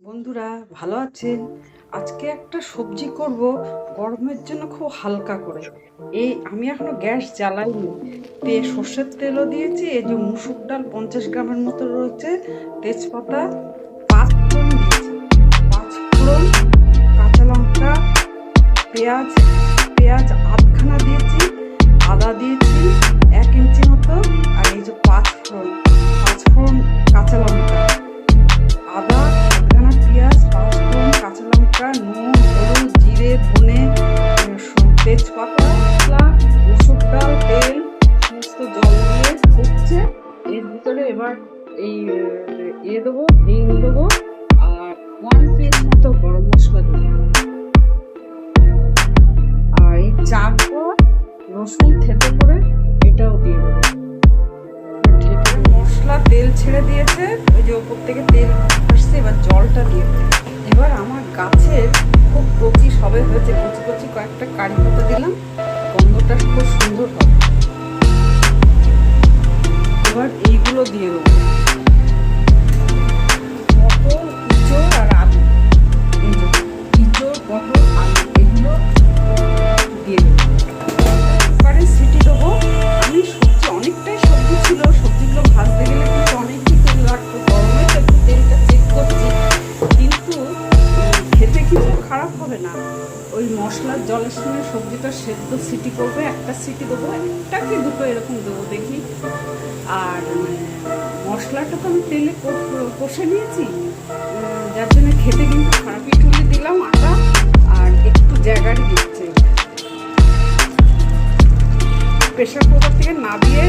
বন্ধুরা ভালো আছেন? আজকে একটা সবজি করব গরমের জন্য খুব হালকা করে। আমি এখনো গ্যাস জ্বালাইনি। সর্ষের তেলও দিয়েছি, এই যে মুসুর ডাল 50 গ্রামের মতো রয়েছে, তেজপাতা, পাঁচ ফোড়ন দিয়েছি। পাঁচ ফোড়ন, কাঁচা লঙ্কা, পেঁয়াজ পেঁয়াজ আধখানা দিয়েছি, আদা দিয়েছি 1 ইঞ্চি মতো, আর এই যে পাঁচ ফোড়ন, কাঁচা লঙ্কা, আদা, আধখানা পেঁয়াজ, পাঁচফোড়ন, কাঁচা লঙ্কা, নুন, হলুদ, জিরে, ধনে, তেজপাতা, মুসুর ডাল, তেল সমস্ত জল দিয়ে ফুটছে। এর ভিতরে এবার দেবো, হিং দেবো, আর 1 পিস মতো গরম মশলা দেবো, আর এই চারটা রসুন থেতো করে এটাও দিয়ে দেবো। মশলা তেল ছেড়ে দিয়েছে, ওই যে ওপর থেকে তেল আসছে, এবার জলটা দিয়ে দেবো। এবার আমার গাছের খুব কচি সবে হয়েছে, কচি কচি কয়েকটা কারি পাতা দিলাম, গন্ধটা খুব সুন্দর হবে। এবার এইগুলো দিয়ে দেবো, পটল, ইঁচড় আর আলু, ইঁচড়, পটল, আলু এগুলো দিয়ে দেবো। এবারে সিটি দেবো। আমি অনেকটাই সবজি ছিল, সবজিগুলো ভাজতে গেলে কিন্তু অনেকই তেল লাগতো, গরমে তো একটু তেলটা চেক করছি, কিন্তু খেতে কিন্তু খারাপ হবে না। ওই মশলার জলের সঙ্গে সবজিটা সেদ্ধ সিটি করবে, একটা সিটি দেবো, একটা কি দুটো এরকম দেবো দেখি। আর মশলাটা তো আমি তেলে কষে নিয়েছি, যার জন্য খেতে কিন্তু খারাপ। একটু দিলাম আটা আর একটু জায়গায় দিচ্ছে। প্রেশার কুকার থেকে না দিয়ে